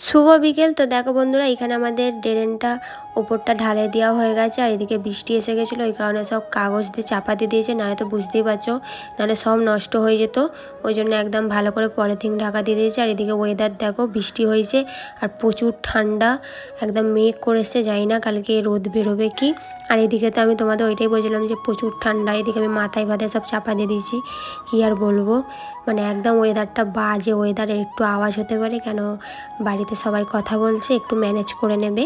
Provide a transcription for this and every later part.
শুভ বিকেল। তো দেখো বন্ধুরা, এখানে আমাদের ড্রেনটা ওপরটা ঢালাই দেওয়া হয়ে গেছে, আর এদিকে বৃষ্টি এসে গেছিলো, ওই কারণে সব কাগজ দিয়ে চাপা দিয়ে দিয়েছে, নাহলে তো বুঝতেই পারছো, নাহলে সব নষ্ট হয়ে যেত। ওই জন্য একদম ভালো করে পলিথিন ঢাকা দিয়ে দিয়েছে। আর এদিকে ওয়েদার দেখো, বৃষ্টি হয়েছে আর প্রচুর ঠান্ডা, একদম মেঘ করেছে, জানি না কালকে রোদ বেরোবে কি। আর এদিকে তো আমি তোমাদের ওইটাই বলছিলাম যে প্রচুর ঠান্ডা, এদিকে আমি মাথায় ফাথায় সব চাপা দিয়ে দিয়েছি, কী আর বলবো। মানে একদম ওয়েদারটা বাজে ওয়েদারের, একটু আওয়াজ হতে পারে, কেন বাড়িতে সবাই কথা বলছে, একটু ম্যানেজ করে নেবে।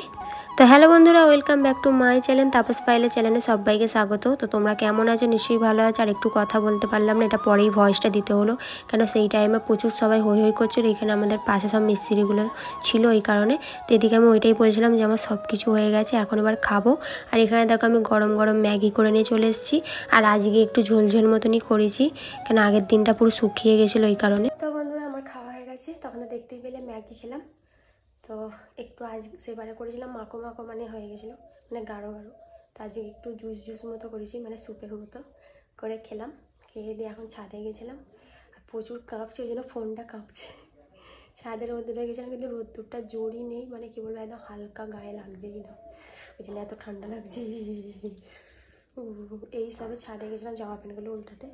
তো হ্যালো বন্ধুরা, welcome back to my channel Tapas পাইলে চ্যানেলে সবাইকে স্বাগত। তো তোমরা কেমন আছো? নিশ্চয়ই ভালো আছো। আর একটু কথা বলতে পারলাম না, এটা পরেই ভয়েসটা দিতে হলো, কেন সেই টাইমে প্রচুর সবাই হই হই করছিল, এখানে আমাদের পাশে সব মিস্ত্রিগুলো ছিল, এই কারণে। তো এদিকে আমি ওইটাই বলছিলাম যে আমার সব কিছু হয়ে গেছে, এখন এবার খাবো। আর এখানে দেখো আমি গরম গরম ম্যাগি করে নিয়ে চলে এসেছি, আর আজকে একটু ঝোলঝোল মতনই করেছি, কেন আগের দিনটা পুরো শুকিয়ে গেছিলো এই কারণে। তো বন্ধুরা, আমার খাওয়া হয়ে গেছে, তখন তো দেখতেই পেলে ম্যাগি খেলাম। তো একটু আজ সেবারে করেছিলাম মাখো মাখো, মানে হয়ে গেছিলো, মানে গাঢ় গাঢ়। তো আজকে একটু জুস মতো করেছি, মানে স্যুপের মতো করে খেলাম। খেয়ে দিয়ে এখন ছাদে গেছিলাম, আর প্রচুর কাঁপছে, ওই জন্য ফোনটা কাঁপছে। ছাদে রোদ্দুরে গেছিলাম, কিন্তু রোদ্দুরটা জোরই নেই, মানে কি বলবো, একদম হালকা গায়ে লাগছেই না, ওই জন্য এত ঠান্ডা লাগছে। এই সবে ছাদে গেছিলাম জামা প্যান্টগুলো উল্টাতে,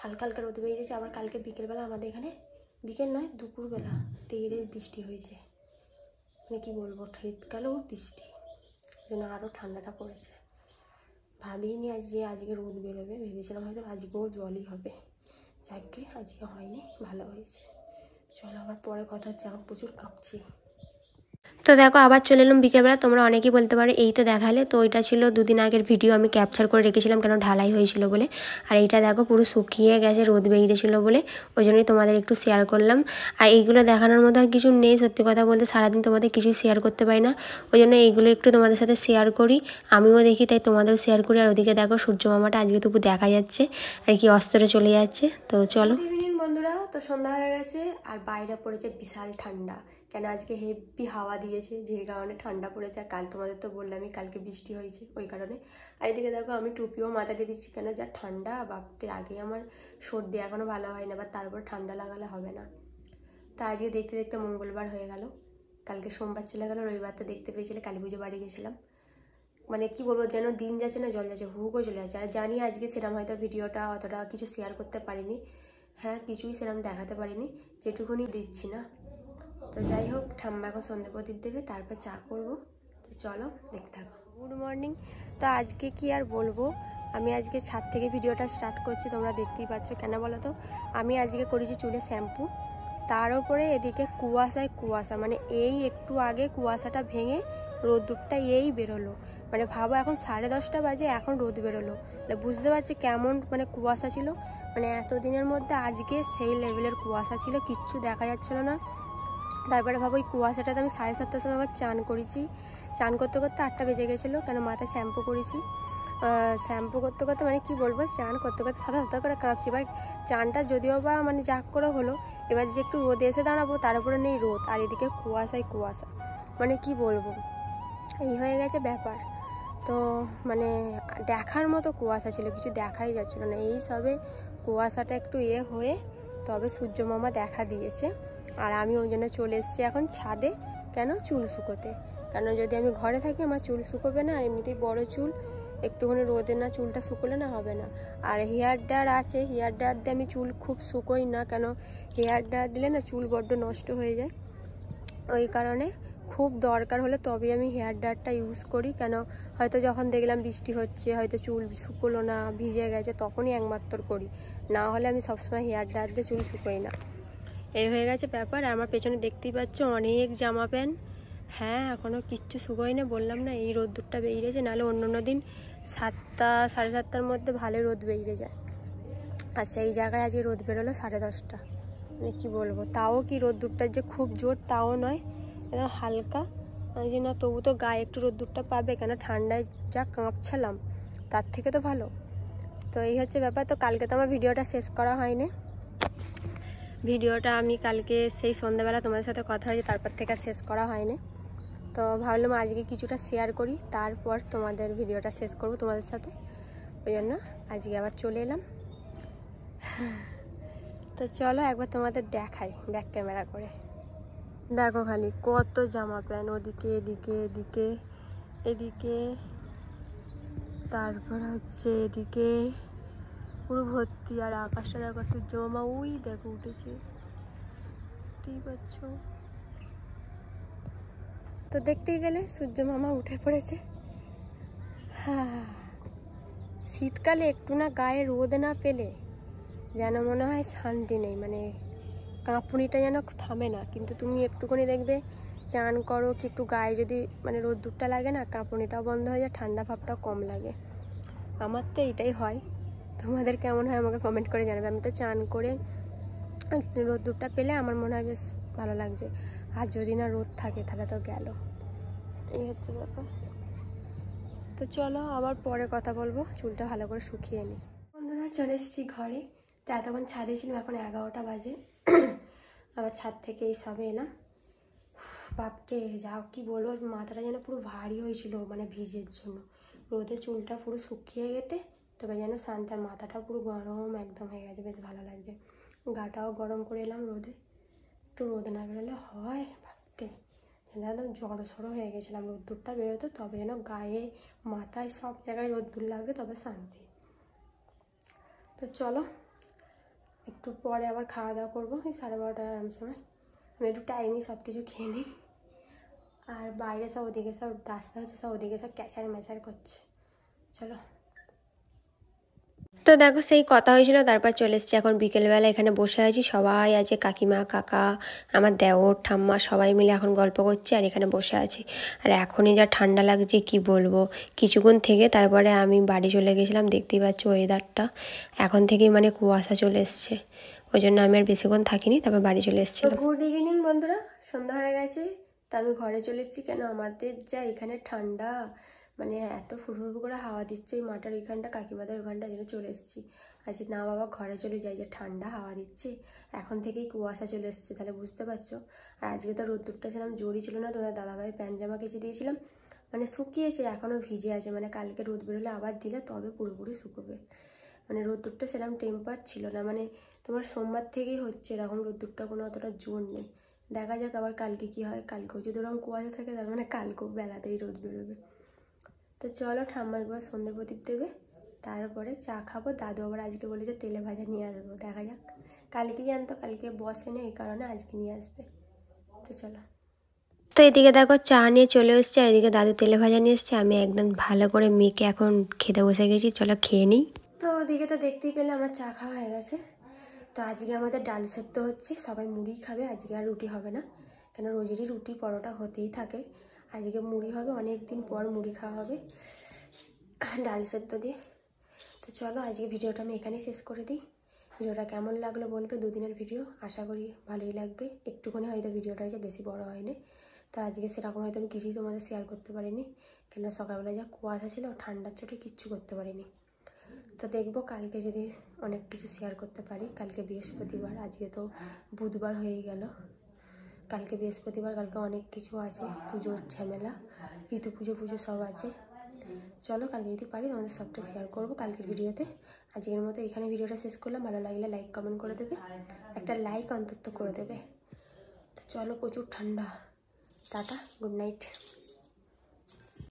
হালকা হালকা রোদ বেরিয়েছে। আবার কালকে বিকেলবেলা আমাদের এখানে, বিকেল নয় দুপুরবেলা তেড়ে বৃষ্টি হয়েছে, মানে কি বলবো, শীতকালেও বৃষ্টি, যেন আরও ঠান্ডাটা পড়েছে। ভাবিনি আজকে রোদ বেরোবে, ভেবেছিলাম হয়তো আজকেও জলই হবে, যাকে আজকে হয়নি, ভালো হয়েছে। চলো আবার পরে কথা হচ্ছে, আমার প্রচুর কাঁপছি। তো দেখো আবার চলে এলাম বিকেলবেলা। তোমরা অনেকেই বলতে পারো এই তো দেখালে, তো ওইটা ছিল দুদিন আগের ভিডিও, আমি ক্যাপচার করে রেখেছিলাম, কেন ঢালাই হয়েছিল বলে। আর এইটা দেখো পুরো শুকিয়ে গেছে, রোদ বেরিয়েছিল বলে, ওই জন্যই তোমাদের একটু শেয়ার করলাম। আর এইগুলো দেখানোর মতো আর কিছু নেই, সত্যি কথা বলতে সারাদিন তোমাদের কিছুই শেয়ার করতে পারি না, ওই জন্য এইগুলো একটু তোমাদের সাথে শেয়ার করি, আমিও দেখি তাই তোমাদেরও শেয়ার করি। আর ওদিকে দেখো সূর্য মামাটা আজকে তবু দেখা যাচ্ছে, আর কি অস্তরে চলে যাচ্ছে। তো চলো, গুড ইভিনিং বন্ধুরা। তো সন্ধ্যা হয়ে গেছে, আর বাইরে পড়েছে বিশাল ঠান্ডা, কেন আজকে হেভি হাওয়া দিয়েছে, যে কারণে ঠান্ডা পড়েছে। আর কাল তোমাদের তো বললামই কালকে বৃষ্টি হয়েছে, ওই কারণে। আর এদিকে দেখো আমি টুপিও মাথা দিয়ে দিচ্ছি, কেন যা ঠান্ডা বাপটে, আগে আমার সর্দি এখনো ভালো হয় না, বা তারপর ঠান্ডা লাগালে হবে না। তা আজকে দেখতে দেখতে মঙ্গলবার হয়ে গেল, কালকে সোমবার চলে গেল, রবিবার তো দেখতে পেয়েছিলে কালী পুজো বাড়ি গেছিলাম। মানে কি বলবো, যেন দিন যাচ্ছে না জল যাচ্ছে, হুকও চলে যাচ্ছে। আর জানি আজকে সেরকম হয়তো ভিডিওটা অতটা কিছু শেয়ার করতে পারিনি, হ্যাঁ কিছুই সেরকম দেখাতে পারিনি, যেটুকুনি দিচ্ছি না। তো যাই হোক, ঠাম্মা এখন সন্ধে প্রদীপ দেবে, তারপর চা করবো। তো চলো দেখতে থাকো। Good morning. তো আজকে কি আর বলবো, আমি আজকে ছাদ থেকে ভিডিওটা স্টার্ট করছি, তোমরা দেখতেই পাচ্ছ। কেন বলো তো, আমি আজকে করেছি চুলে শ্যাম্পু, তার উপরে এদিকে কুয়াশায় কুয়াশা, মানে এই একটু আগে কুয়াশাটা ভেঙে রোদ্দুরটা এই বেরোলো, মানে ভাবো এখন 10:30 বাজে, এখন রোদ বেরোলো, মানে বুঝতে পারছি কেমন মানে কুয়াশা ছিল। মানে এতদিনের মধ্যে আজকে সেই লেভেলের কুয়াশা ছিল, কিচ্ছু দেখা যাচ্ছিল না। তারপরে ভাবো ওই কুয়াশাটাতে আমি 7:30টার সময় আবার চান করেছি, চান করতে করতে 8টা বেজে গেছিলো, কেন মাথায় শ্যাম্পু করেছি। শ্যাম্পু করতে করতে মানে কি বলবো, চান করতে করতে সাদা সাদা করে কাঁপছি। এবার চানটা যদিও বা মানে যাক করে হলো, এবার যে একটু রোদে এসে দাঁড়াবো, তার উপরে নেই রোদ, আর এদিকে কুয়াশায় কুয়াশা, মানে কি বলবো, এই হয়ে গেছে ব্যাপার। তো মানে দেখার মতো কুয়াশা ছিল, কিছু দেখাই যাচ্ছিলো না। এই সবে কুয়াশাটা একটু হয়ে তবে সূর্য মামা দেখা দিয়েছে, আর আমি ওই জন্য চলে এসেছি এখন ছাদে, কেন চুল শুকোতে। কেন যদি আমি ঘরে থাকি আমার চুল শুকোবে না, আর এমনিতেই বড় চুল, একটুখানি রোদে না চুলটা শুকোলে না হবে না। আর হেয়ার ড্রায়ার আছে, হেয়ার ড্রায়ার দিয়ে আমি চুল খুব শুকোই না, কেন হেয়ার ড্রায়ার দিলে না চুল বড্ড নষ্ট হয়ে যায়, ওই কারণে খুব দরকার হলে তবেই আমি হেয়ার ড্রায়ারটা ইউজ করি। কেন হয়তো যখন দেখলাম বৃষ্টি হচ্ছে, হয়তো চুল শুকোলো না, ভিজে গেছে, তখনই একমাত্র করি, না হলে আমি সবসময় হেয়ার ড্রায়ার দিয়ে চুল শুকোই না। এই হয়ে গেছে ব্যাপার। আর আমার পেছনে দেখতেই পাচ্ছ অনেক জামা প্যান্ট, হ্যাঁ এখনও কিচ্ছু শুকোয় না, বললাম না এই রোদ্দুরটা বেরিয়েছে, নাহলে অন্য দিন 7টা 7:30টার মধ্যে ভালোই রোদ বেরিয়ে যায়, আর সেই জায়গায় আজকে রোদ বেরোলো 10:30। মানে কী বলবো, তাও কি রোদ্দুরটার যে খুব জোর তাও নয়, একদম হালকা, যে না তবু তো গায়ে একটু রোদ্দুরটা পাবে, কেন ঠান্ডায় যা কাঁপছিলাম তার থেকে তো ভালো। তো এই হচ্ছে ব্যাপার। তো কালকে তো আমার ভিডিওটা শেষ করা হয়নি, ভিডিওটা আমি কালকে সেই সন্ধ্যাবেলা তোমাদের সাথে কথা হয়েছে, তারপর থেকে শেষ করা হয়নি। তো ভাবলাম আজকে কিছুটা শেয়ার করি, তারপর তোমাদের ভিডিওটা শেষ করব তোমাদের সাথে, ওই জন্য আজকে আবার চলে এলাম। তো চলো একবার তোমাদের দেখাই ব্যাক ক্যামেরা করে। দেখো খালি কত জামা প্যান্ট, ওদিকে এদিকে এদিকে এদিকে, তারপর হচ্ছে এদিকে পুরো ভর্তি। আর আকাশটা দেখো, সূর্য মামা ওই দেখো উঠেছে, দেখতেই পাচ্ছ তো, দেখতেই পেলে সূর্য মামা উঠে পড়েছে। হ্যাঁ, শীতকালে একটু না গায়ে রোদ না পেলে যেন মনে হয় শান্তি নেই, মানে কাঁপুনিটা যেন থামে না। কিন্তু তুমি একটুখানি দেখবে চান করো কি একটু গায়ে যদি মানে রোদ্দুরটা লাগে না, কাঁপুনিটাও বন্ধ হয়ে যায়, ঠান্ডা ভাবটাও কম লাগে। আমার তো এইটাই হয়, তোমাদের কেমন হয় আমাকে কমেন্ট করে জানাবে। আমি তো চান করে রোদ্দুরটা পেলে আমার মনে হয় বেশ ভালো লাগছে, আর যদি না রোদ থাকে তাহলে তো গেল। এই হচ্ছে ব্যাপার। তো চলো আবার পরে কথা বলবো, চুলটা ভালো করে শুকিয়ে নিই। বন্ধুরা চলে এসেছি ঘরে, তো এতক্ষণ ছাদে ছিলাম, এখন 11টা বাজে। আবার ছাদ থেকে এই সবে এলাম। বাপকে যাও কি বলবো, মাথাটা যেন পুরো ভারী হয়েছিল মানে ভিজের জন্য। রোদে চুলটা পুরো শুকিয়ে গেতে তবে যেন শান্তার মাথাটা পুরো গরম একদম হয়ে গেছে, বেশ ভালো লাগছে। গাটাও গরম করে এলাম রোদে, একটু রোদ না বেরোলে হয় ভাবতে, একদম জড়ো সড়ো হয়ে গেছিলাম। রোদ্দুরটা বেরোতো তবে যেন গায়ে মাথায় সব জায়গায় রোদ্দুর লাগবে, তবে শান্তি। তো চলো একটু পরে আবার খাওয়া দাওয়া করবো, এই 12:30 এরম সময়। আমি একটু টাইমই সব কিছু খেয়ে নিই। আর বাইরে সব ওদিকে সব রাস্তা হচ্ছে, সব ওদিকে সব ক্যাচার ম্যাচার করছে। চলো। তো দেখো সেই কথা হয়েছিল, তারপর চলে এসেছি এখন বিকেলবেলা, এখানে বসে আছি, সবাই আছে, কাকিমা কাকা আমার দেওর ঠাম্মা সবাই মিলে এখন গল্প করছে আর এখানে বসে আছি। আর এখনই যা ঠান্ডা লাগছে কি বলবো, কিছুক্ষণ থেকে তারপরে আমি বাড়ি চলে গেছিলাম। দেখতেই পাচ্ছ ওয়েদারটা, এখন থেকেই মানে কুয়াশা চলে এসছে, ওই জন্য আমি আর বেশিক্ষণ থাকিনি, তারপর বাড়ি চলে এসেছিলাম। গুড ইভিনিং বন্ধুরা, সন্ধ্যা হয়ে গেছে, তা আমি ঘরে চলে এসেছি। কেন আমাদের যা এখানে ঠান্ডা, মানে এত ফুরফুর করে হাওয়া দিচ্ছে ওই মাটার ওইখানটা, কাকিমাদের ওইখানটা, যেন চলে এসেছি। আচ্ছা না বাবা ঘরে চলে যাই, যে ঠান্ডা হাওয়া দিচ্ছে, এখন থেকেই কুয়াশা চলে এসছে, তাহলে বুঝতে পারছো। আর আজকে তো রোদ্দুরটা ছিলাম জোরই ছিল না, তোমাদের দাদাভাই প্যান্ট জামা কেচে দিয়েছিলাম, মানে শুকিয়েছে, এখনও ভিজে আছে, মানে কালকে রোদ বেরোলে আবার দিলে তবে পুরোপুরি শুকোবে। মানে রোদ্দুরটা সেরকম টেম্পার ছিল না, মানে তোমার সোমবার থেকেই হচ্ছে এরকম রোদ্দুরটা, কোনো অতটা জোর নেই। দেখা যাক আবার কালকে কি হয়, কালকেও যদি ওরকম কুয়াশা থাকে তার মানে কালকেও বেলাতেই রোদ বেরোবে। তো চলো ঠাম্মা একবার সন্ধে প্রদীপ দেবে, তারপরে চা খাবো। দাদু আবার আজকে বলেছে তেলে ভাজা নিয়ে আসবো, দেখা যাক। কালকেই জানতো, কালকে বসে নেই এই কারণে আজকে নিয়ে আসবে। তো চলো। তো এদিকে দেখো চা নিয়ে চলে এসছে, আর এদিকে দাদু তেলে ভাজা নিয়ে এসছে, আমি একদম ভালো করে মেখে এখন খেতে বসে গেছি, চলো খেয়ে নিই। তো ওদিকে তো দেখতেই পেলে আমার চা খাওয়া হয়ে গেছে। তো আজকে আমাদের ডাল সেদ্ধ হচ্ছে, সবাই মুড়ি খাবে, আজকে আর রুটি হবে না, কেন রোজেরই রুটি পরোটা হতেই থাকে, আজকে মুড়ি হবে, অনেক দিন পর মুড়ি খাওয়া হবে ডাল সেদ্ধ দিয়ে। তো চলো আজকে ভিডিওটা আমি এখানেই শেষ করে দিই। ভিডিওটা কেমন লাগলো বলবে, দুদিনের ভিডিও, আশা করি ভালোই লাগবে। একটুখানি হয়তো ভিডিওটা হয়েছে, বেশি বড় হয়নি। তো আজকে সেরকম হয়তো আমি কিছুই তোমাদের শেয়ার করতে পারিনি, কেন সকালবেলা যা কুয়াশা ছিল, ঠান্ডার চোটে কিচ্ছু করতে পারিনি। তো দেখবো কালকে যদি অনেক কিছু শেয়ার করতে পারি। কালকে বৃহস্পতিবার, আজকে তো বুধবার হয়ে গেল, কালকে বৃহস্পতিবার, কালকে অনেক কিছু আছে, পুজোর ঝামেলা, ঋতু পুজো সব আছে। চলো কালকে যদি পারি তোমাদের সবটা শেয়ার করবো কালকের ভিডিওতে। আজকের মতো এখানে ভিডিওটা শেষ করলাম, ভালো লাগলে লাইক কমেন্ট করে দেবে, একটা লাইক অন্তত করে দেবে। তো চলো, প্রচুর ঠান্ডা, টাটা, গুড নাইট।